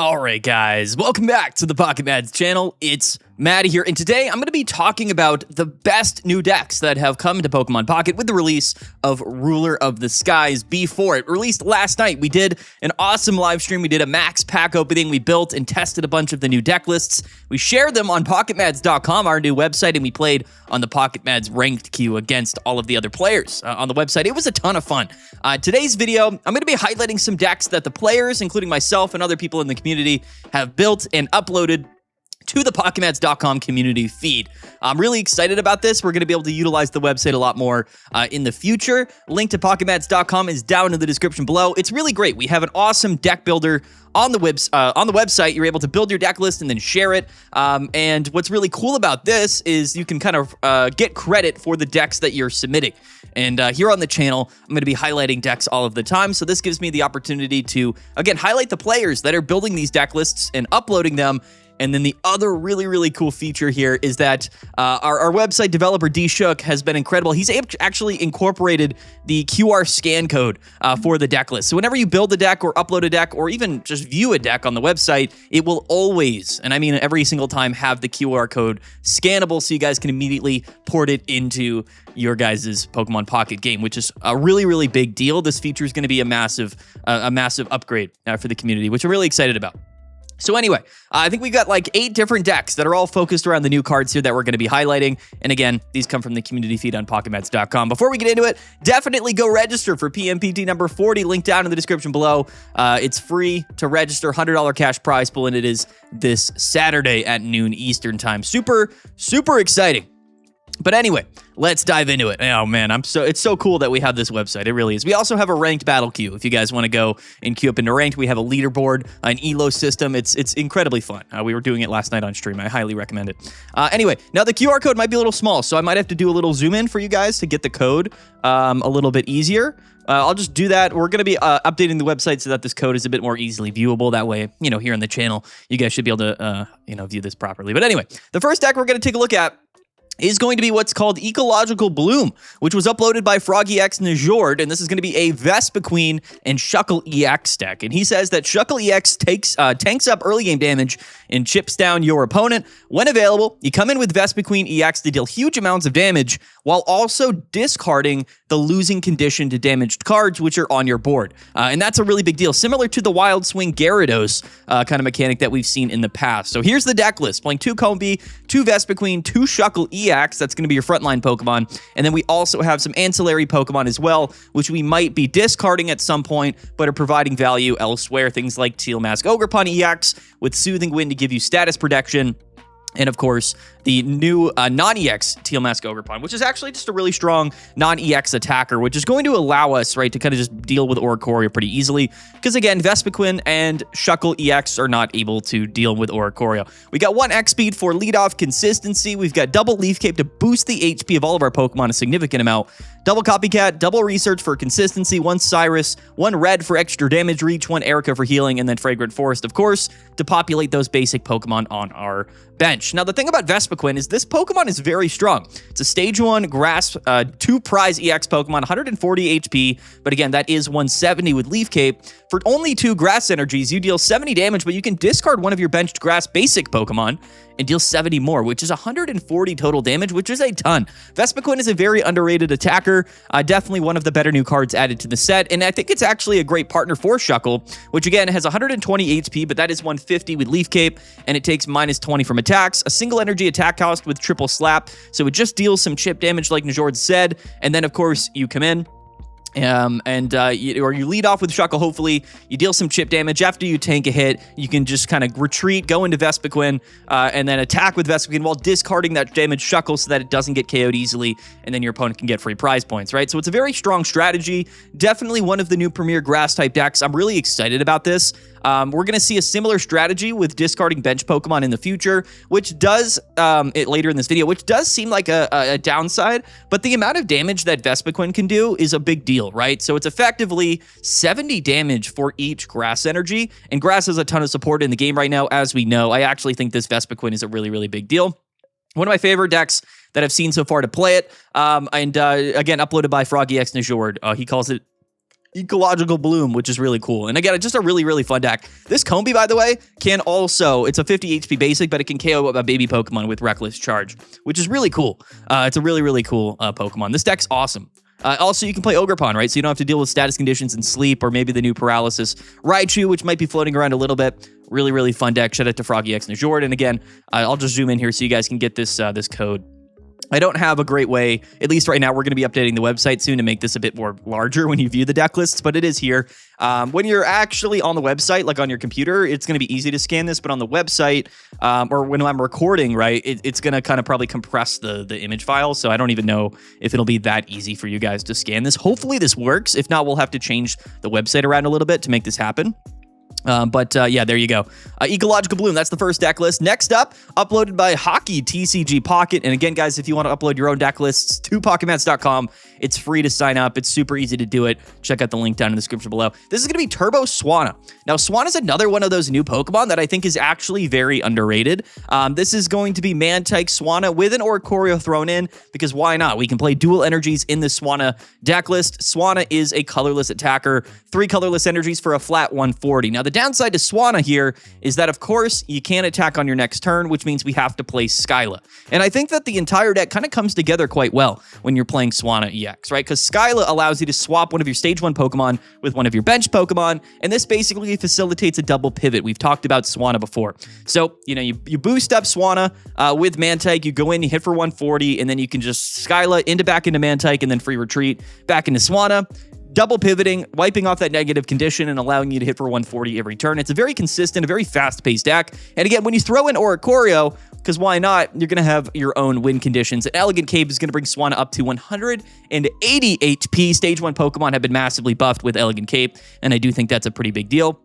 All right, guys, welcome back to the Pocket Mads channel. It's Maddie here, and today I'm going to be talking about the best new decks that have come to Pokemon Pocket with the release of Ruler of the Skies B4. It released last night. We did an awesome live stream. We did a max pack opening. We built and tested a bunch of the new deck lists. We shared them on PocketMads.com, our new website, and we played on the Pocket Mads ranked queue against all of the other players on the website. It was a ton of fun. Today's video, I'm going to be highlighting some decks that the players, including myself and other people in the community, have built and uploaded to the PocketMads.com community feed. I'm really excited about this. We're going to be able to utilize the website a lot more in the future. Link to PocketMads.com is down in the description below. It's really great. We have an awesome deck builder on the website. You're able to build your deck list and then share it. And what's really cool about this is you can kind of get credit for the decks that you're submitting. And here on the channel, I'm going to be highlighting decks all of the time. So this gives me the opportunity to, again, highlight the players that are building these deck lists and uploading them. And then the other really cool feature here is that our website developer, D-Shook, has been incredible. He's actually incorporated the QR scan code for the deck list. So whenever you build a deck or upload a deck or even just view a deck on the website, it will always, and I mean every single time, have the QR code scannable so you guys can immediately port it into your guys' Pokemon Pocket game, which is a really big deal. This feature is going to be a massive upgrade for the community, which I'm really excited about. So anyway, I think we got like 8 different decks that are all focused around the new cards here that we're going to be highlighting. And again, these come from the community feed on PocketMads.com. Before we get into it, definitely go register for PMPT number 40, link down in the description below. It's free to register, $100 cash prize pool, and it is this Saturday at noon Eastern time. Super exciting. But anyway, let's dive into it. Oh man, it's so cool that we have this website. It really is. We also have a ranked battle queue. If you guys want to go and queue up into ranked, we have a leaderboard, an elo system. It's incredibly fun. We were doing it last night on stream. I highly recommend it. Anyway, now the QR code might be a little small, so I might have to do a little zoom in for you guys to get the code a little bit easier. I'll just do that. We're going to be updating the website so that this code is a bit more easily viewable. That way, here on the channel, you guys should be able to, view this properly. But anyway, the first deck we're going to take a look at is going to be what's called Ecological Bloom, which was uploaded by FroggyX Najord, and this is going to be a Vespiquen and Shuckle EX deck. And he says that Shuckle EX tanks up early game damage and chips down your opponent. When available, you come in with Vespiquen EX to deal huge amounts of damage while also discarding the losing condition to damaged cards which are on your board. And that's a really big deal, similar to the Wild Swing Gyarados kind of mechanic that we've seen in the past. So here's the deck list, playing 2 Combi, 2 Vespiquen, 2 Shuckle EX, that's going to be your frontline Pokemon, and then we also have some ancillary Pokemon as well, which we might be discarding at some point, but are providing value elsewhere, things like Teal Mask Ogerpon EX with Soothing Wind to give you status protection, and of course, the new non-EX Teal Mask Ogerpon, which is actually just a really strong non-EX attacker, which is going to allow us, right, to kind of just deal with Oricorio pretty easily. Because again, Vespiquen and Shuckle EX are not able to deal with Oricorio. We got 1 X-Speed for leadoff consistency. We've got double Leaf Cape to boost the HP of all of our Pokemon a significant amount. Double Copycat, double Research for consistency, 1 Cyrus, 1 Red for extra damage reach, 1 Erica for healing, and then Fragrant Forest, of course, to populate those basic Pokemon on our bench. Now, the thing about Vespiquen is this Pokemon is very strong. It's a Stage 1 Grass, 2 Prize EX Pokemon, 140 HP, but again, that is 170 with Leaf Cape. For only 2 Grass Energies, you deal 70 damage, but you can discard one of your benched Grass basic Pokemon and deal 70 more, which is 140 total damage, which is a ton. Vespiquen is a very underrated attacker, definitely one of the better new cards added to the set, and I think it's actually a great partner for Shuckle, which again has 120 HP, but that is 150 with Leaf Cape, and it takes -20 from attacks, a single energy attack cost with triple slap, so it just deals some chip damage like Najord said, and then of course you come in, you lead off with Shuckle, hopefully. You deal some chip damage. After you tank a hit, you can just kind of retreat, go into Vespiquen, and then attack with Vespiquen while discarding that damaged Shuckle so that it doesn't get KO'd easily, and then your opponent can get free prize points, right? So it's a very strong strategy. Definitely one of the new premier Grass-type decks. I'm really excited about this. We're going to see a similar strategy with discarding bench Pokemon in the future, which does, later in this video, which does seem like a downside, but the amount of damage that Vespiquen can do is a big deal, right? So it's effectively 70 damage for each Grass energy, and Grass has a ton of support in the game right now, as we know. I actually think this Vespiquen is a really big deal. One of my favorite decks that I've seen so far to play it, again, uploaded by FroggyX Najord. He calls it Ecological Bloom, which is really cool. And again, just a really, really fun deck. This Combi, by the way, can also, it's a 50 HP basic, but it can KO a baby Pokemon with Reckless Charge, which is really cool. It's a really, really cool Pokemon. This deck's awesome. Also, you can play Ogerpon, right? So you don't have to deal with status conditions and sleep, or maybe the new Paralysis Raichu, which might be floating around a little bit. Really, really fun deck. Shout out to Froggy X and Najord. And again, I'll just zoom in here so you guys can get this this code. I don't have a great way, at least right now, we're going to be updating the website soon to make this a bit more larger when you view the deck lists, but it is here. When you're actually on the website, like on your computer, it's going to be easy to scan this, but on the website, or when I'm recording, right, it's going to kind of probably compress the image file, so I don't even know if it'll be that easy for you guys to scan this. Hopefully this works. If not, we'll have to change the website around a little bit to make this happen. Yeah, there you go. Ecological Bloom, that's the first deck list. Next up, uploaded by Hockey TCG Pocket. And again, guys, if you want to upload your own deck lists to PocketMats.com, it's free to sign up. It's super easy to do it. Check out the link down in the description below. This is going to be Turbo Swanna. Now, Swanna is another one of those new Pokemon that I think is actually very underrated. This is going to be Manectric Swanna with an Oricorio thrown in, because why not? We can play dual energies in the Swanna deck list. Swanna is a colorless attacker, 3 colorless energies for a flat 140. Now, the downside to Swanna here is that, of course, you can't attack on your next turn, which means we have to play Skyla. And I think that the entire deck kind of comes together quite well when you're playing Swanna EX, right? Because Skyla allows you to swap one of your Stage 1 Pokemon with one of your bench Pokemon, and this basically facilitates a double pivot. We've talked about Swanna before. So, you know, you boost up Swanna with Manectric, you go in, you hit for 140, and then you can just Skyla back into Manectric, and then free retreat back into Swanna. Double pivoting, wiping off that negative condition and allowing you to hit for 140 every turn. It's a very consistent, a very fast-paced deck. And again, when you throw in Oricorio, because why not, you're going to have your own win conditions. And Elegant Cape is going to bring Swanna up to 180 HP. Stage 1 Pokemon have been massively buffed with Elegant Cape, and I do think that's a pretty big deal.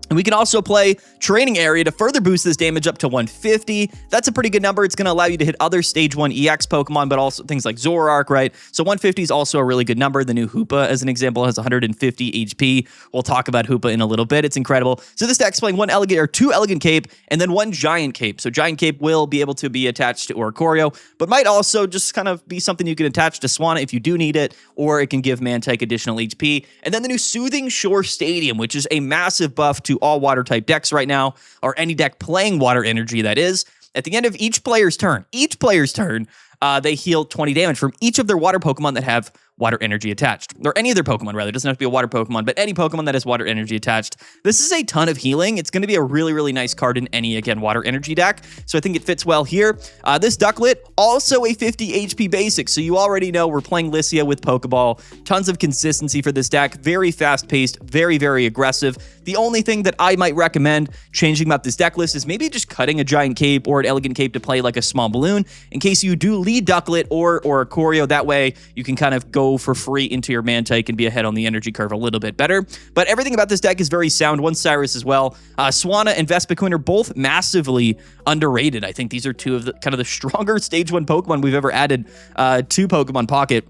And we can also play Training Area to further boost this damage up to 150. That's a pretty good number. It's going to allow you to hit other Stage 1 EX Pokemon, but also things like Zoroark, right? So 150 is also a really good number. The new Hoopa, as an example, has 150 HP. We'll talk about Hoopa in a little bit. It's incredible. So this deck's playing 2 Elegant Cape and then 1 Giant Cape. So Giant Cape will be able to be attached to Oricorio, but might also just kind of be something you can attach to Swanna if you do need it, or it can give Manectric additional HP. And then the new Soothing Shore Stadium, which is a massive buff to all water type decks right now, or any deck playing water energy, that is. At the end of each player's turn, they heal 20 damage from each of their water Pokemon that have water energy attached, or any of their Pokemon, rather. It doesn't have to be a water Pokemon, but any Pokemon that has water energy attached. This is a ton of healing. It's going to be a really, really nice card in any, again, water energy deck, so I think it fits well here. This Ducklet, also a 50 HP basic, so you already know we're playing Lycia with Pokeball. Tons of consistency for this deck. Very fast-paced, very, very aggressive. The only thing that I might recommend changing about this deck list is maybe just cutting a Giant Cape or an Elegant Cape to play like a small balloon in case you do lead Ducklet or a Corio. That way, you can kind of go for free into your Manectric and be ahead on the energy curve a little bit better. But everything about this deck is very sound. 1 Cyrus as well. Swanna and Vespiquen are both massively underrated. I think these are 2 of the kind of the stronger Stage 1 Pokemon we've ever added to Pokemon Pocket.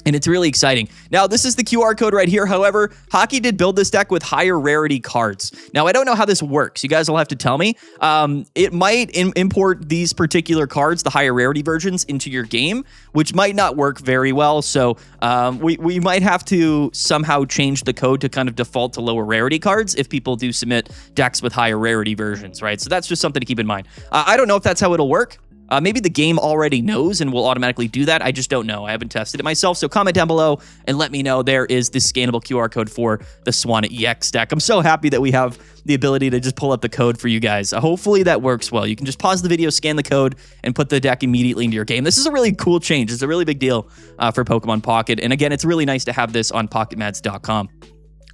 And it's really exciting. Now, this is the QR code right here. However, Hockey did build this deck with higher rarity cards. Now, I don't know how this works. You guys will have to tell me. It might import these particular cards, the higher rarity versions, into your game, which might not work very well. So we might have to somehow change the code to kind of default to lower rarity cards if people do submit decks with higher rarity versions, right? So that's just something to keep in mind. I don't know if that's how it'll work. Maybe the game already knows and will automatically do that. I just don't know. I haven't tested it myself. So comment down below and let me know. There is the scannable QR code for the Swanna EX deck. I'm so happy that we have the ability to just pull up the code for you guys. Hopefully that works well. You can just pause the video, scan the code, and put the deck immediately into your game. This is a really cool change. It's a really big deal for Pokemon Pocket. And again, it's really nice to have this on PocketMats.com.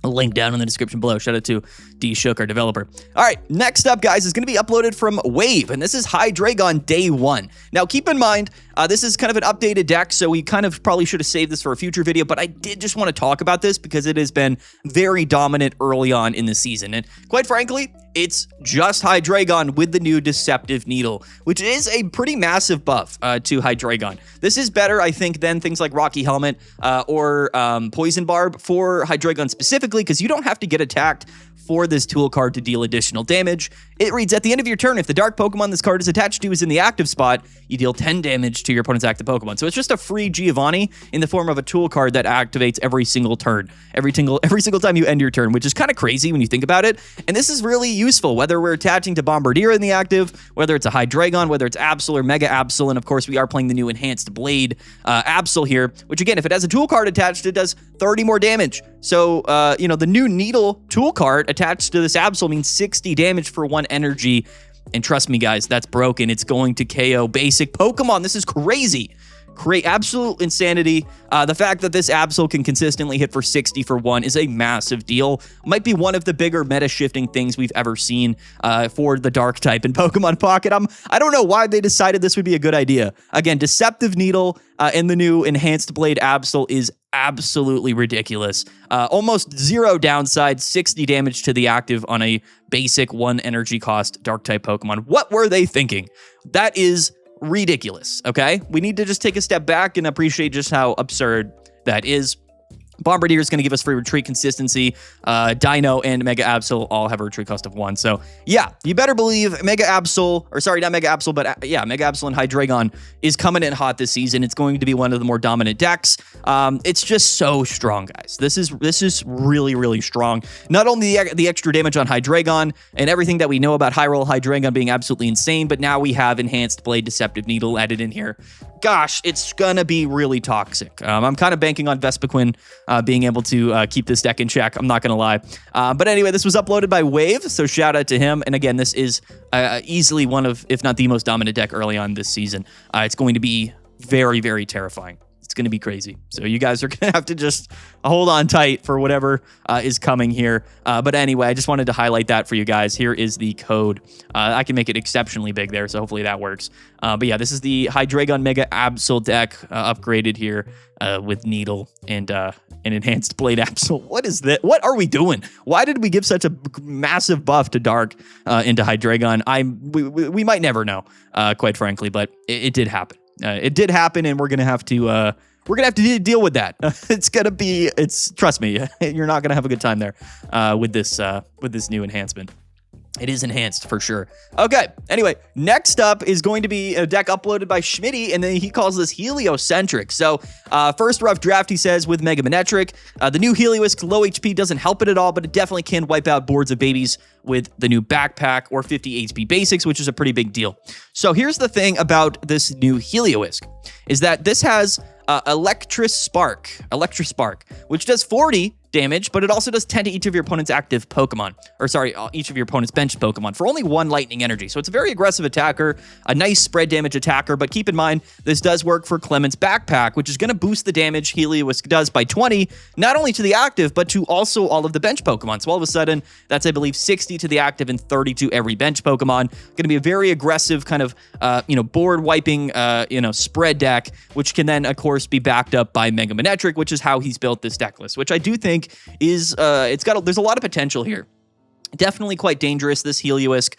A link down in the description below. Shout out to D Shook, our developer. All right, next up, guys, is going to be uploaded from Wave, and this is Hydreigon Day 1. Now, keep in mind, this is kind of an updated deck, so we kind of probably should have saved this for a future video, but I did just want to talk about this because it has been very dominant early on in the season. And quite frankly, It's just Hydreigon with the new Deceptive Needle, which is a pretty massive buff to Hydreigon. This is better, I think, than things like Rocky Helmet or Poison Barb for Hydreigon specifically, because you don't have to get attacked for this tool card to deal additional damage. It reads, at the end of your turn, if the dark Pokemon this card is attached to is in the active spot, you deal 10 damage to your opponent's active Pokemon. So it's just a free Giovanni in the form of a tool card that activates every single turn, every single time you end your turn, which is kind of crazy when you think about it. And this is really useful, whether we're attaching to Bombardier in the active, whether it's a Hydreigon, whether it's Absol or Mega Absol, and of course we are playing the new Enhanced Blade Absol here, which again, if it has a tool card attached, it does 30 more damage. So, the new Needle tool card attached to this Absol means 60 damage for 1 energy. And trust me, guys, that's broken. It's going to KO basic Pokemon. This is crazy. Absolute insanity. The fact that this Absol can consistently hit for 60 for 1 is a massive deal. Might be one of the bigger meta-shifting things we've ever seen for the Dark type in Pokemon Pocket. I don't know why they decided this would be a good idea. Again, Deceptive Needle and the new Enhanced Blade Absol is absolutely ridiculous. Almost 0 downside, 60 damage to the active on a basic 1 energy cost Dark type Pokemon. What were they thinking? That is ridiculous, okay? We need to just take a step back and appreciate just how absurd that is. Bombardier is going to give us free retreat consistency. Dino and Mega Absol all have a retreat cost of 1. So, yeah, you better believe Mega Absol, or sorry, not Mega Absol, but Mega Absol and Hydreigon is coming in hot this season. It's going to be one of the more dominant decks. It's just so strong, guys. This is really, really strong. Not only the extra damage on Hydreigon and everything that we know about High Roll Hydreigon being absolutely insane, but now we have Enhanced Blade Deceptive Needle added in here. Gosh, it's gonna be really toxic. I'm kind of banking on Vespiquen being able to keep this deck in check. I'm not gonna lie. But anyway, this was uploaded by Wave, so shout out to him. And again, this is easily one of, if not the most dominant deck early on this season. It's going to be very, very terrifying. It's going to be crazy. So you guys are going to have to just hold on tight for whatever is coming here. But anyway, I just wanted to highlight that for you guys. Here is the code. I can make it exceptionally big there, so hopefully that works. But yeah, this is the Hydreigon Mega Absol deck upgraded here with Needle and an Enhanced Blade Absol. What is that? What are we doing? Why did we give such a massive buff to Dark into Hydreigon? We might never know, quite frankly, but it did happen. It did happen, and we're gonna have to deal with that. Trust me, you're not gonna have a good time there with this new enhancement. It is enhanced for sure. Okay, anyway, next up is going to be a deck uploaded by Schmitty, and then he calls this heliocentric. So, first rough draft, he says, with Mega Manectric. The new Helioisk low HP doesn't help it at all, but it definitely can wipe out boards of babies with the new backpack or 50 HP basics, which is a pretty big deal. So here's the thing about this new Helioisk, is that this has Electric Spark, which does 40 damage, but it also does 10 to each of your opponent's active Pokemon. Or sorry, each of your opponent's bench Pokemon for only 1 lightning energy. So it's a very aggressive attacker, a nice spread damage attacker, but keep in mind, this does work for Clement's backpack, which is going to boost the damage Helioisk does by 20, not only to the active, but to also all of the bench Pokemon. So all of a sudden, that's, I believe, 60 to the active and 30 to every bench Pokemon. Going to be a very aggressive kind of, board wiping, spread deck, which can then, of course, be backed up by Mega Manectric, which is how he's built this deck list, which I do think is there's a lot of potential here. Definitely quite dangerous. This Helioisk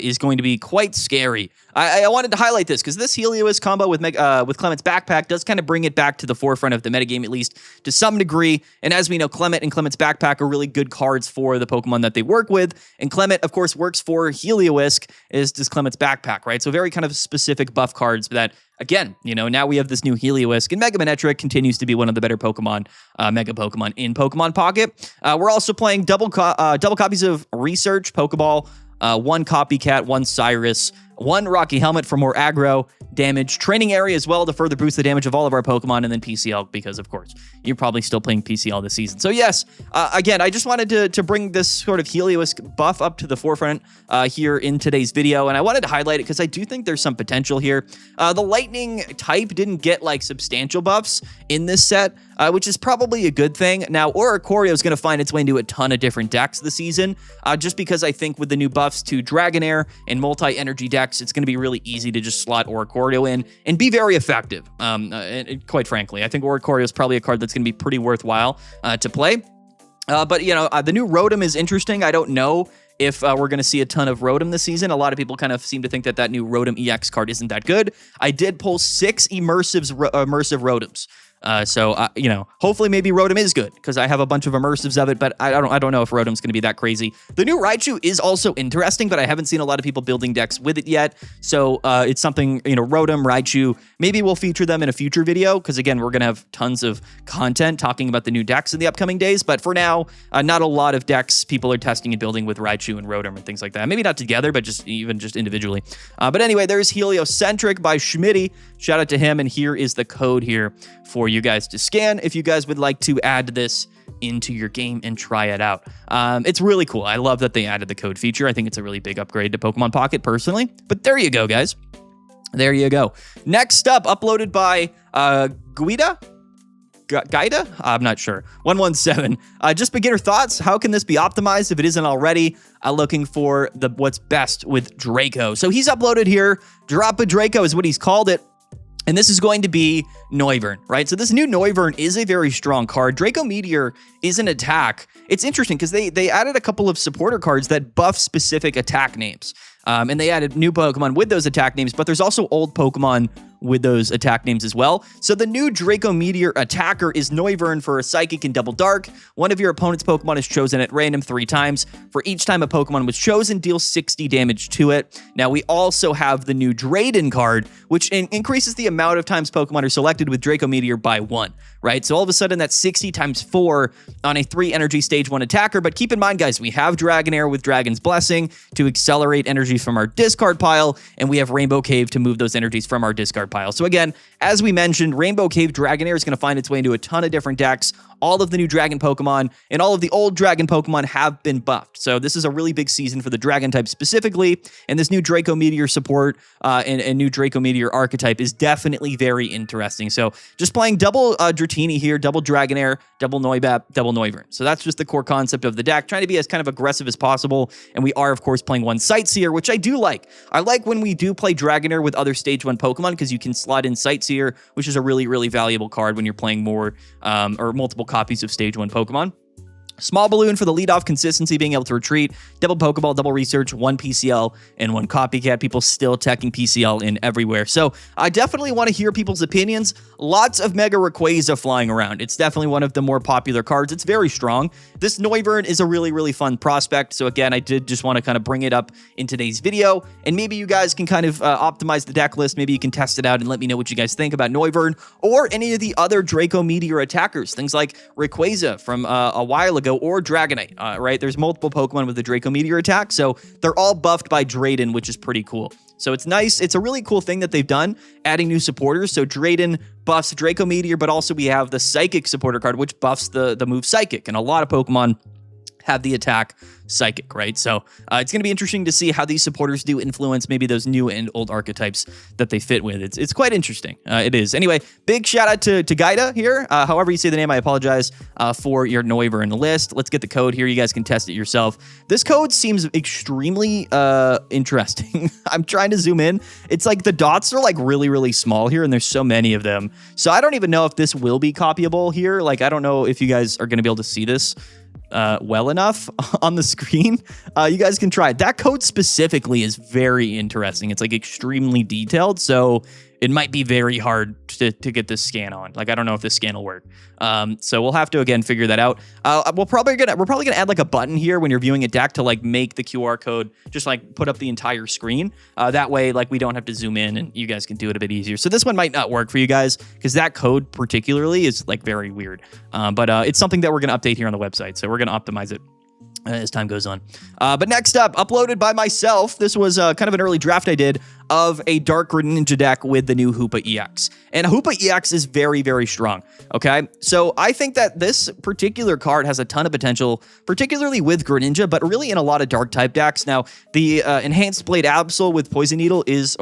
is going to be quite scary. I wanted to highlight this because this Helioisk combo with Clement's backpack does kind of bring it back to the forefront of the metagame, at least to some degree. And as we know, Clement and Clement's backpack are really good cards for the Pokemon that they work with. And Clement, of course, works for Helioisk, as does Clement's backpack, right? So very kind of specific buff cards that, again, now we have this new Helioisk, and Mega Manectric continues to be one of the better Pokemon, Mega Pokemon in Pokemon Pocket. We're also playing double copies of Research Pokeball, 1 Copycat, 1 Cyrus, 1 Rocky Helmet for more aggro damage, Training Area as well to further boost the damage of all of our Pokemon, and then PCL because, of course, you're probably still playing PCL this season. So yes, again, I just wanted to bring this sort of Helioisk buff up to the forefront here in today's video, and I wanted to highlight it because I do think there's some potential here. The Lightning type didn't get like substantial buffs in this set, which is probably a good thing. Now, Oricorio is going to find its way into a ton of different decks this season, just because I think with the new buffs to Dragonair and multi-energy decks, it's going to be really easy to just slot Oricorio in and be very effective. And quite frankly, I think Oricorio is probably a card that's going to be pretty worthwhile to play. But the new Rotom is interesting. I don't know if we're going to see a ton of Rotom this season. A lot of people kind of seem to think that that new Rotom EX card isn't that good. I did pull 6 immersive Rotoms. You know, hopefully maybe Rotom is good because I have a bunch of immersives of it, but I don't know if Rotom's going to be that crazy. The new Raichu is also interesting, but I haven't seen a lot of people building decks with it yet. So it's something, you know, Rotom, Raichu, maybe we'll feature them in a future video because, again, we're going to have tons of content talking about the new decks in the upcoming days. But for now, not a lot of decks people are testing and building with Raichu and Rotom and things like that. Maybe not together, but just individually. But anyway, there's Heliocentric by Schmitty. Shout out to him. And here is the code here for you guys to scan if you guys would like to add this into your game and try it out. It's really cool. I love that they added the code feature. I think it's a really big upgrade to Pokemon Pocket personally, but there you go, guys. There you go. Next up, uploaded by Guida? I'm not sure. 117. Just beginner thoughts. How can this be optimized if it isn't already? Looking for what's best with Draco. So he's uploaded here. Drop a Draco is what he's called it. And this is going to be Noivern, right? So this new Noivern is a very strong card. Draco Meteor is an attack. It's interesting because they added a couple of supporter cards that buff specific attack names. And they added new Pokemon with those attack names, but there's also old Pokemon with those attack names as well. So the new Draco Meteor attacker is Noivern for a Psychic and Double Dark. One of your opponent's Pokemon is chosen at random 3 times. For each time a Pokemon was chosen, deal 60 damage to it. Now we also have the new Drayden card, which increases the amount of times Pokemon are selected with Draco Meteor by 1, right? So all of a sudden that's 60 times 4 on a 3 energy stage 1 attacker. But keep in mind, guys, we have Dragonair with Dragon's Blessing to accelerate energy from our discard pile, and we have Rainbow Cave to move those energies from our discard pile. So again, as we mentioned, Rainbow Cave Dragonair is going to find its way into a ton of different decks. All of the new Dragon Pokemon and all of the old Dragon Pokemon have been buffed. So this is a really big season for the Dragon type specifically, and this new Draco Meteor support and new Draco Meteor archetype is definitely very interesting. So just playing double Dratini here, double Dragonair, double Noibat, double Noivern. So that's just the core concept of the deck, trying to be as kind of aggressive as possible. And we are, of course, playing one Sightseer, which I do like. I like when we do play Dragonair with other Stage 1 Pokemon because you can slot in Sightseer, which is a really, really valuable card when you're playing more or multiple copies of Stage 1 Pokemon. Small Balloon for the leadoff consistency, being able to retreat, double Pokeball, double Research, 1 PCL, and 1 Copycat. People still teching PCL in everywhere. So I definitely want to hear people's opinions. Lots of Mega Rayquaza flying around. It's definitely one of the more popular cards. It's very strong. This Noivern is a really, really fun prospect. So again, I did just want to kind of bring it up in today's video. And maybe you guys can kind of optimize the deck list. Maybe you can test it out and let me know what you guys think about Noivern or any of the other Draco Meteor attackers. Things like Rayquaza from a while ago, or Dragonite, right? There's multiple Pokemon with the Draco Meteor attack, so they're all buffed by Drayden, which is pretty cool. So it's nice. It's a really cool thing that they've done, adding new supporters. So Drayden buffs Draco Meteor, but also we have the Psychic supporter card, which buffs the move Psychic, and a lot of Pokemon have the attack Psychic, right? So it's going to be interesting to see how these supporters do influence maybe those new and old archetypes that they fit with. It's quite interesting. It is. Anyway, big shout out to Guida here. However you say the name, I apologize for your Noivern list. Let's get the code here. You guys can test it yourself. This code seems extremely interesting. I'm trying to zoom in. It's like the dots are like really, really small here, and there's so many of them. So I don't even know if this will be copyable here. Like, I don't know if you guys are going to be able to see this well enough on the screen. You guys can try it. That code specifically is very interesting. It's like extremely detailed, so it might be very hard to get this scan on. Like, I don't know if this scan will work. So we'll have to, again, figure that out. We're probably gonna add like a button here when you're viewing a deck to like make the QR code just like put up the entire screen. That way, like, we don't have to zoom in and you guys can do it a bit easier. So this one might not work for you guys because that code particularly is like very weird. But it's something that we're gonna update here on the website. So we're gonna optimize it as time goes on. But next up, uploaded by myself, this was kind of an early draft I did of a Dark Greninja deck with the new Hoopa EX. And Hoopa EX is very, very strong, okay? So I think that this particular card has a ton of potential, particularly with Greninja, but really in a lot of Dark-type decks. Now, the Enhanced Blade Absol with Poison Needle is,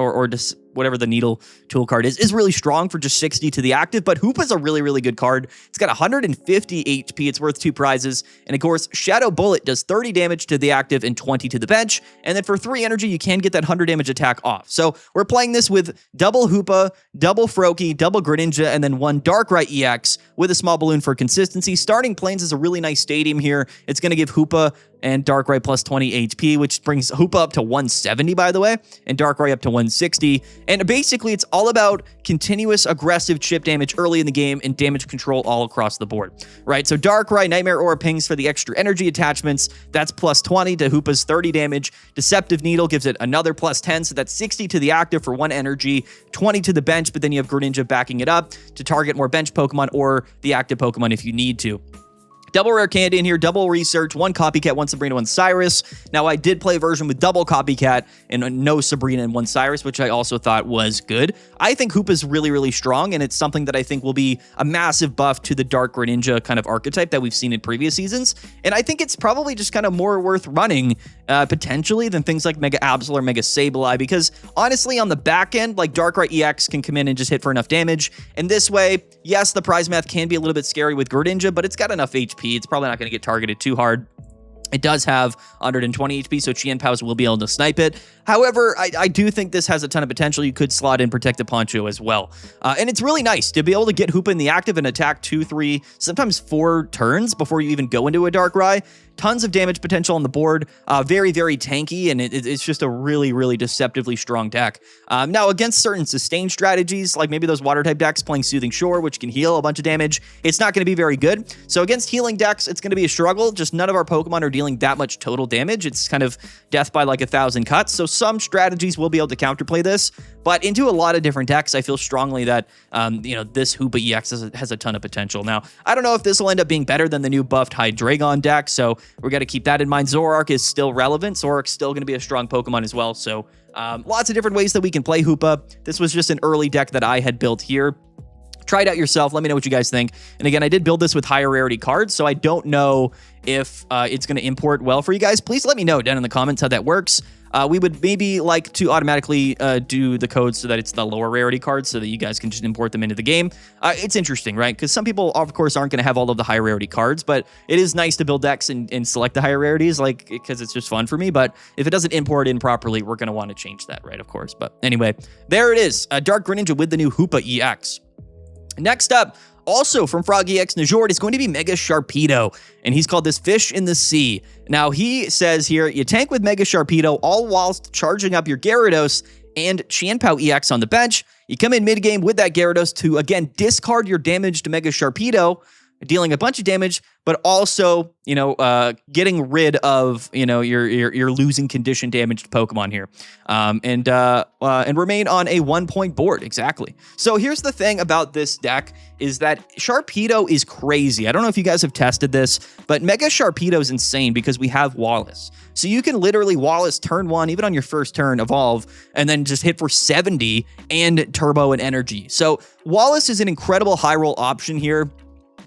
whatever the Needle tool card is really strong for just 60 to the active, but Hoopa's a really, really good card. It's got 150 HP. It's worth 2 prizes. And of course, Shadow Bullet does 30 damage to the active and 20 to the bench. And then for 3 energy, you can get that 100 damage attack off. So we're playing this with double Hoopa, double Froakie, double Greninja, and then 1 Darkrai EX with a small balloon for consistency. Starting Plains is a really nice stadium here. It's going to give Hoopa and Darkrai plus 20 HP, which brings Hoopa up to 170, by the way, and Darkrai up to 160. And basically, it's all about continuous aggressive chip damage early in the game and damage control all across the board, right? So Darkrai, Nightmare Aura pings for the extra energy attachments. That's plus 20 to Hoopa's 30 damage. Deceptive Needle gives it another plus 10, so that's 60 to the active for 1 energy, 20 to the bench, but then you have Greninja backing it up to target more bench Pokemon or the active Pokemon if you need to. Double rare candy in here, double research, 1 Copycat, 1 Sabrina, 1 Cyrus. Now, I did play a version with double Copycat and no Sabrina and 1 Cyrus, which I also thought was good. I think Hoopa's really, really strong, and it's something that I think will be a massive buff to the Dark Greninja kind of archetype that we've seen in previous seasons. And I think it's probably just kind of more worth running, potentially, than things like Mega Absol or Mega Sableye, because honestly, on the back end, like Darkrai EX can come in and just hit for enough damage. And this way, yes, the prize math can be a little bit scary with Greninja, but it's got enough HP. It's probably not going to get targeted too hard. It does have 120 HP, so Chien-Paos will be able to snipe it. However, I do think this has a ton of potential. You could slot in Protective Poncho as well. And it's really nice to be able to get Hoopa in the active and attack 2, 3, sometimes 4 turns before you even go into a Darkrai. Tons of damage potential on the board. Very, very tanky, and it's just a really, really deceptively strong deck. Now, against certain sustain strategies, like maybe those Water-type decks playing Soothing Shore, which can heal a bunch of damage, it's not going to be very good. So against healing decks, it's going to be a struggle. Just none of our Pokemon are dealing that much total damage. It's kind of death by like 1,000 cuts. So some strategies will be able to counterplay this, but into a lot of different decks, I feel strongly that, this Hoopa EX has a ton of potential. Now, I don't know if this will end up being better than the new buffed Hydreigon deck, so we got to keep that in mind. Zoroark is still relevant. Zoroark's still going to be a strong Pokemon as well, so lots of different ways that we can play Hoopa. This was just an early deck that I had built here. Try it out yourself. Let me know what you guys think. And again, I did build this with higher rarity cards, so I don't know if it's going to import well for you guys. Please let me know down in the comments how that works. We would maybe like to automatically do the codes so that it's the lower rarity cards so that you guys can just import them into the game. It's interesting, right? Because some people, of course, aren't going to have all of the high rarity cards, but it is nice to build decks and select the higher rarities, like, because it's just fun for me. But if it doesn't import in properly, we're going to want to change that, right? Of course. But anyway, there it is. Dark Greninja with the new Hoopa EX. Next up, also from Froggy X Najord, is going to be Mega Sharpedo, and he's called this Fish in the Sea. Now, he says here, you tank with Mega Sharpedo, all whilst charging up your Gyarados and Chien-Pao EX on the bench. You come in mid-game with that Gyarados to, again, discard your damage to Mega Sharpedo, dealing a bunch of damage, but also, getting rid of, your losing condition damaged Pokemon here, and remain on a 1-point board. Exactly. So here's the thing about this deck is that Sharpedo is crazy. I don't know if you guys have tested this, but Mega Sharpedo is insane because we have Wallace. So you can literally Wallace turn 1, even on your first turn, evolve, and then just hit for 70 and turbo and energy. So Wallace is an incredible high roll option here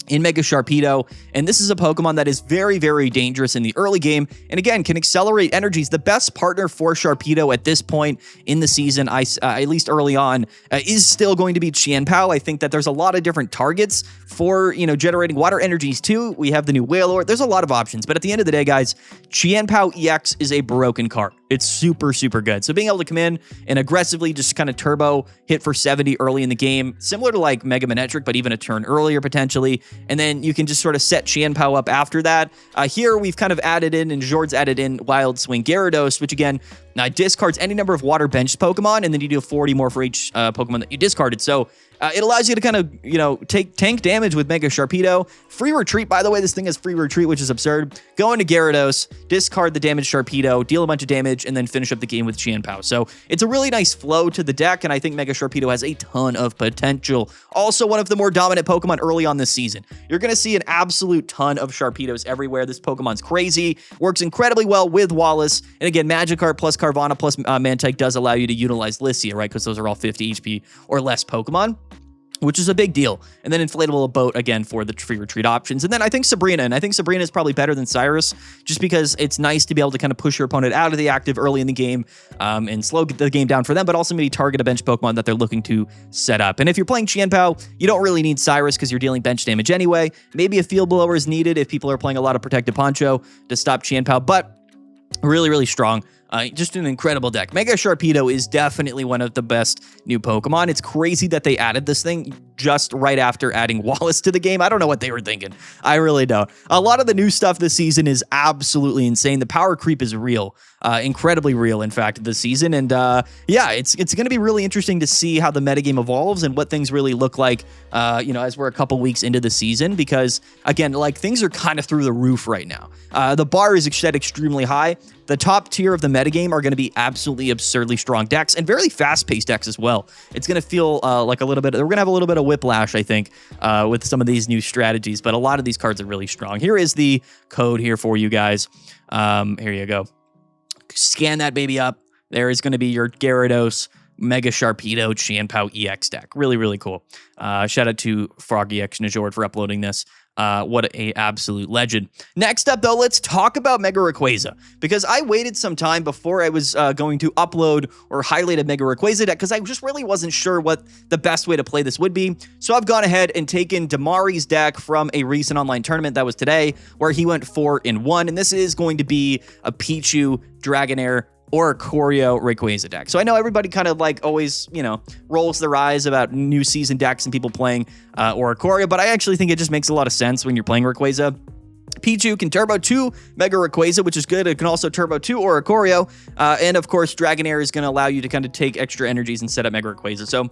in Mega Sharpedo, and this is a Pokemon that is very, very dangerous in the early game, and again, can accelerate energies. The best partner for Sharpedo at this point in the season, at least early on, is still going to be Chien-Pao. I think that there's a lot of different targets for, generating water energies too. We have the new Wailord. There's a lot of options, but at the end of the day, guys, Chien-Pao EX is a broken card. It's super, super good. So being able to come in and aggressively just kind of turbo hit for 70 early in the game, similar to like Mega Manectric, but even a turn earlier potentially. And then you can just sort of set Chien-Pao up after that. Here we've kind of added in, and Jord's added in Wild Swing Gyarados, which again, discards any number of water benched Pokemon, and then you do 40 more for each Pokemon that you discarded. So it allows you to kind of, take tank damage with Mega Sharpedo. Free retreat, by the way, this thing has free retreat, which is absurd. Go into Gyarados, discard the damaged Sharpedo, deal a bunch of damage, and then finish up the game with Chien-Pao. So it's a really nice flow to the deck, and I think Mega Sharpedo has a ton of potential. Also, one of the more dominant Pokemon early on this season. You're going to see an absolute ton of Sharpedos everywhere. This Pokemon's crazy, works incredibly well with Wallace, and again, Magikarp plus Carvanha plus Mantike does allow you to utilize Lissia, right? Because those are all 50 HP or less Pokemon. which is a big deal. And then inflatable boat again for your retreat options. And then I think Sabrina, and I think Sabrina is probably better than Cyrus, just because it's nice to be able to kind of push your opponent out of the active early in the game and slow the game down for them, but also maybe target a bench Pokemon that they're looking to set up. And if you're playing Qianpao, you don't really need Cyrus because you're dealing bench damage anyway. Maybe a field blower is needed if people are playing a lot of Protective Poncho to stop Qianpao, but really, really strong. Just an incredible deck. Mega Sharpedo is definitely one of the best new Pokemon. It's crazy that they added this thing just right after adding Wallace to the game. I don't know what they were thinking. I really don't. A lot of the new stuff this season is absolutely insane. The power creep is real. Incredibly real, in fact, this season. And yeah, it's going to be really interesting to see how the metagame evolves and what things really look like, as we're a couple weeks into the season. Because, again, like, things are kind of through the roof right now. The bar is set extremely high. The top tier of the metagame are going to be absolutely absurdly strong decks and very fast-paced decks as well. It's going to feel like a little bit, we're going to have a little bit of whiplash, I think, with some of these new strategies, but a lot of these cards are really strong. Here is the code here for you guys. Here you go. Scan that baby up. There is going to be your Gyarados, Mega Sharpedo, Qianpao EX deck. Really, really cool. Shout out to Froggy X Najord for uploading this. What a absolute legend. Next up, though, let's talk about Mega Rayquaza, because I waited some time before I was going to upload or highlight a Mega Rayquaza deck, because I just really wasn't sure what the best way to play this would be. So I've gone ahead and taken Damari's deck from a recent online tournament that was today, where he went 4-1, and this is going to be a Pichu, Dragonair, Oricorio Rayquaza deck. So I know everybody kind of like always, rolls their eyes about new season decks and people playing Oricorio, but I actually think it just makes a lot of sense when you're playing Rayquaza. Pichu can Turbo 2 Mega Rayquaza, which is good. It can also Turbo 2 Oricorio. And of course, Dragonair is going to allow you to kind of take extra energies and set up Mega Rayquaza. So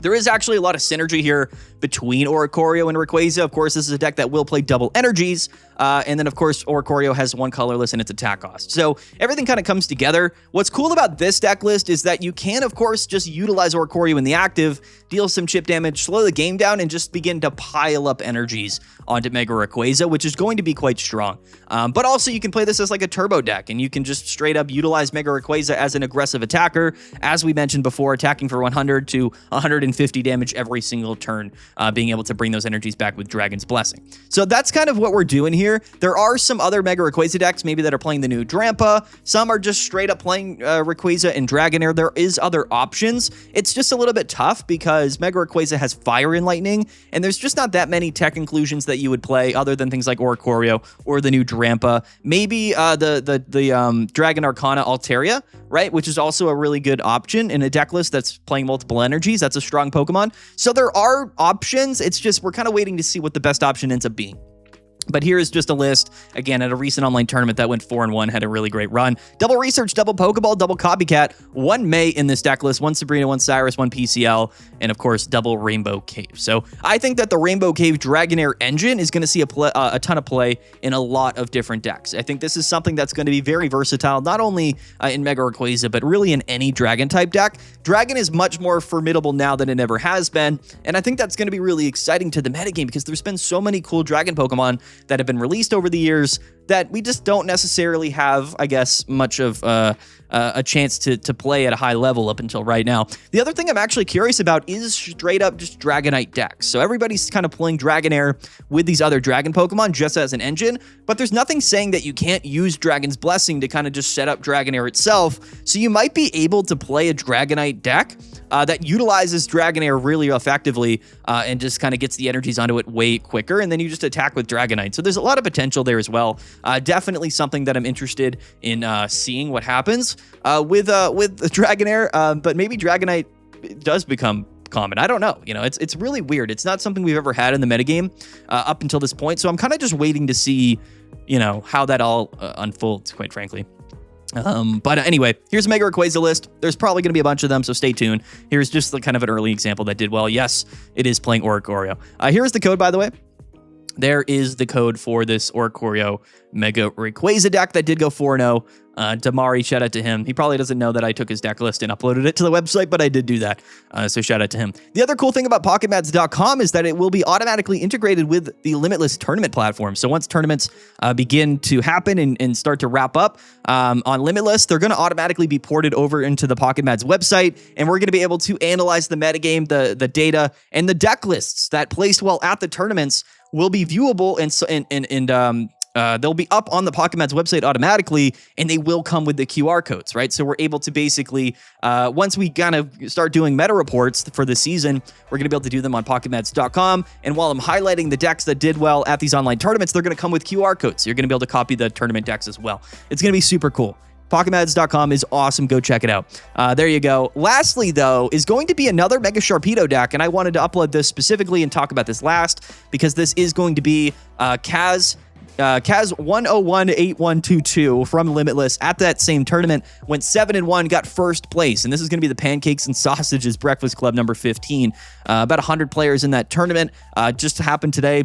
there is actually a lot of synergy here between Oricorio and Rayquaza. Of course, this is a deck that will play double energies. And then, of course, Oricorio has one colorless and its attack cost. So everything kind of comes together. What's cool about this deck list is that you can, of course, just utilize Oricorio in the active, deal some chip damage, slow the game down, and just begin to pile up energies onto Mega Rayquaza, which is going to be quite strong. But also, you can play this as like a turbo deck, and you can just straight up utilize Mega Rayquaza as an aggressive attacker, as we mentioned before, attacking for 100 to 150 damage every single turn, being able to bring those energies back with Dragon's Blessing. So that's kind of what we're doing here. There are some other Mega Rayquaza decks, maybe that are playing the new Drampa. Some are just straight up playing Rayquaza and Dragonair. There is other options. It's just a little bit tough because Mega Rayquaza has Fire and Lightning, and there's just not that many tech inclusions that you would play other than things like Oricorio or the new Drampa. Maybe the Dragon Arcana Altaria, right? Which is also a really good option in a deck list that's playing multiple energies. That's a strong Pokemon. So there are options. It's just we're kind of waiting to see what the best option ends up being. But here is just a list, again, at a recent online tournament that went 4-1, had a really great run. Double Research, double Pokeball, double Copycat, one May in this deck list, one Sabrina, one Cyrus, one PCL, and of course, double Rainbow Cave. So I think that the Rainbow Cave Dragonair engine is going to see a ton of play in a lot of different decks. I think this is something that's going to be very versatile, not only in Mega Rayquaza, but really in any Dragon-type deck. Dragon is much more formidable now than it ever has been, and I think that's going to be really exciting to the metagame because there's been so many cool Dragon Pokemon that have been released over the years that we just don't necessarily have, I guess, much of a chance to play at a high level up until right now. The other thing I'm actually curious about is straight up just Dragonite decks. So everybody's kind of playing Dragonair with these other Dragon Pokemon just as an engine, but there's nothing saying that you can't use Dragon's Blessing to kind of just set up Dragonair itself. So you might be able to play a Dragonite deck that utilizes Dragonair really effectively and just kind of gets the energies onto it way quicker, and then you just attack with Dragonite. So there's a lot of potential there as well. Definitely something that I'm interested in seeing what happens with Dragonair, but maybe Dragonite does become common. I don't know. It's really weird. It's not something we've ever had in the metagame up until this point, so I'm kind of just waiting to see, how that all unfolds, quite frankly. But anyway, here's a Mega Rayquaza list. There's probably going to be a bunch of them, so stay tuned. Here's just kind of an early example that did well. Yes, it is playing Oricorio. Here's the code, by the way. there is the code for this Oricorio Mega Rayquaza deck that did go 4-0. Damari, shout out to him. He probably doesn't know that I took his deck list and uploaded it to the website, but I did do that. So shout out to him. The other cool thing about PocketMads.com is that it will be automatically integrated with the Limitless tournament platform. So once tournaments begin to happen and start to wrap up on Limitless, they're going to automatically be ported over into the PocketMads website, and we're going to be able to analyze the metagame, the data, and the deck lists that placed well at the tournaments will be viewable and they'll be up on the PocketMads website automatically, and they will come with the QR codes, right? So we're able to basically, once we kind of start doing meta reports for the season, we're going to be able to do them on PocketMads.com. And while I'm highlighting the decks that did well at these online tournaments, they're going to come with QR codes. So you're going to be able to copy the tournament decks as well. It's going to be super cool. PocketMads.com is awesome. Go check it out. There you go. Lastly, though, is going to be another Mega Sharpedo deck, and I wanted to upload this specifically and talk about this last because this is going to be Kaz 1018122 from Limitless at that same tournament, went 7-1, got first place, and this is going to be the Pancakes and Sausages Breakfast Club number 15. About 100 players in that tournament. Just happened today.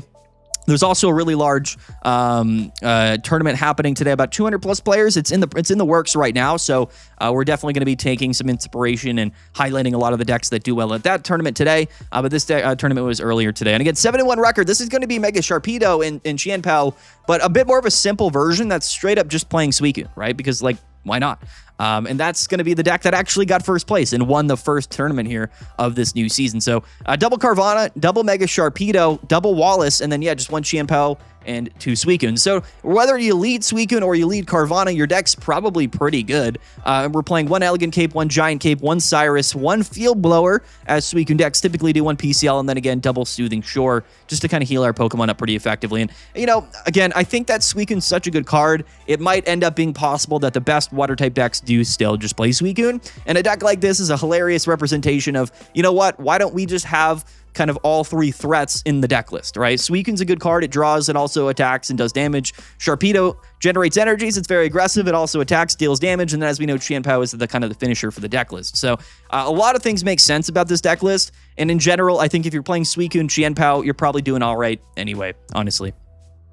There's also a really large tournament happening today, about 200 plus players. It's in the works right now, so we're definitely going to be taking some inspiration and highlighting a lot of the decks that do well at that tournament today. But this tournament was earlier today, and again, 7-1 record. This is going to be Mega Sharpedo in Qianpao, but a bit more of a simple version that's straight up just playing Suicune, right? Because like, why not? And that's going to be the deck that actually got first place and won the first tournament here of this new season. So double Carvana, double Mega Sharpedo, double Wallace, and then, yeah, just one Qianpao and two Suicune. So whether you lead Suicune or you lead Carvana, your deck's probably pretty good. We're playing one Elegant Cape, one Giant Cape, one Cyrus, one Field Blower, as Suicune decks typically do, one PCL, and then again, double Soothing Shore, just to kind of heal our Pokemon up pretty effectively. And, you know, again, I think that Suicune's such a good card, it might end up being possible that the best Water-type decks do still just play Suicune. And a deck like this is a hilarious representation of, you know what, why don't we just have kind of all three threats in the deck list, right? Suicune's a good card. It draws, it also attacks and does damage. Sharpedo generates energies. It's very aggressive. It also attacks, deals damage. And then, as we know, Qianpao is the kind of the finisher for the deck list. So a lot of things make sense about this deck list. And in general, I think if you're playing Suicune, Qianpao, you're probably doing all right anyway, honestly.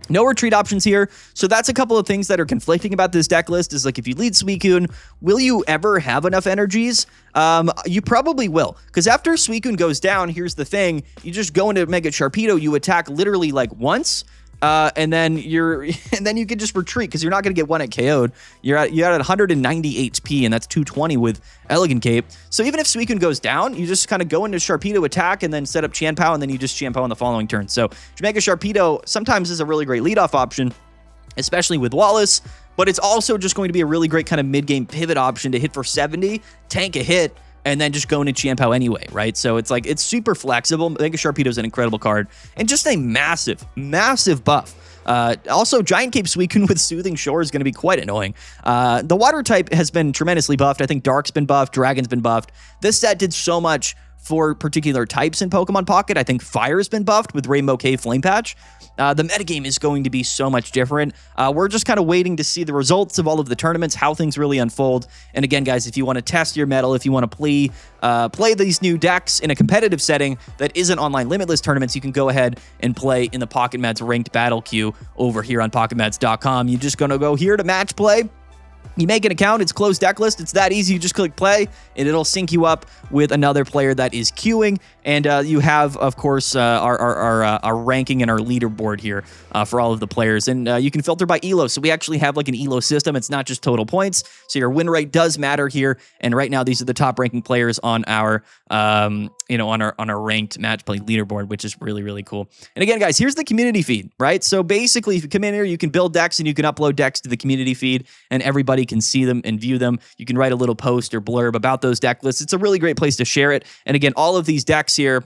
No retreat options here. So that's a couple of things that are conflicting about this deck list is like, if you lead Suicune, will you ever have enough energies? You probably will, because after Suicune goes down, here's the thing, you just go into Mega Sharpedo, you attack literally like once, and then you can just retreat because you're not going to get one at KO'd. You're at 190 HP, and that's 220 with Elegant Cape. So even if Suicune goes down, you just kind of go into Sharpedo attack and then set up Qianpao, and then you just Qianpao on the following turn. So Mega Sharpedo sometimes is a really great leadoff option, especially with Wallace, but it's also just going to be a really great kind of mid-game pivot option to hit for 70, tank a hit, and then just go into Qianpao anyway, right? So it's like, it's super flexible. Mega Sharpedo is an incredible card, and just a massive, massive buff. Also, Giant Cape Suicune with Soothing Shore is going to be quite annoying. The water type has been tremendously buffed. I think Dark's been buffed, Dragon's been buffed. This set did so much for particular types in Pokemon Pocket. I think Fire's been buffed with Rainbow Cave Flame Patch. The metagame is going to be so much different. We're just kind of waiting to see the results of all of the tournaments, how things really unfold. And again, guys, if you want to test your mettle, if you want to play these new decks in a competitive setting that isn't online Limitless tournaments, you can go ahead and play in the PocketMads ranked battle queue over here on PocketMads.com. You're just going to go here to match play. You make an account, it's closed deck list, it's that easy, you just click play, and it'll sync you up with another player that is queuing, and you have, of course, our ranking and our leaderboard here for all of the players, and you can filter by ELO, so we actually have like an ELO system, it's not just total points, so your win rate does matter here, and right now these are the top ranking players on our, on our ranked match play leaderboard, which is really, really cool. And again, guys, here's the community feed, right? So basically, if you come in here, you can build decks, and you can upload decks to the community feed, and everybody can see them and view them. You can write a little post or blurb about those deck lists. It's a really great place to share it. And again, all of these decks here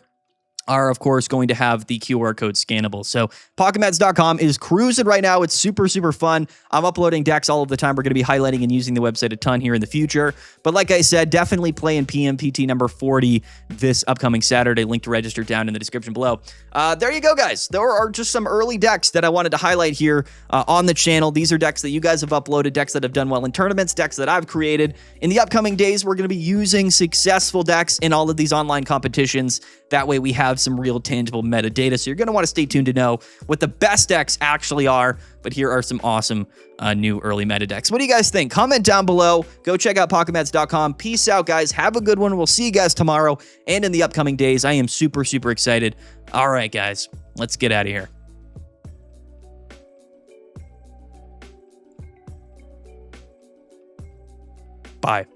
are, of course, going to have the QR code scannable. So PocketMads.com is cruising right now. It's super, super fun. I'm uploading decks all of the time. We're going to be highlighting and using the website a ton here in the future. But like I said, definitely play in PMPT number 40 this upcoming Saturday. Link to register down in the description below. There you go, guys. There are just some early decks that I wanted to highlight here on the channel. These are decks that you guys have uploaded, decks that have done well in tournaments, decks that I've created. In the upcoming days, we're going to be using successful decks in all of these online competitions. That way we have have some real tangible metadata. So you're going to want to stay tuned to know what the best decks actually are. But here are some awesome new early meta decks. What do you guys think? Comment down below. Go check out PocketMeds.com. Peace out, guys. Have a good one. We'll see you guys tomorrow and in the upcoming days. I am super, super excited. All right, guys, let's get out of here. Bye.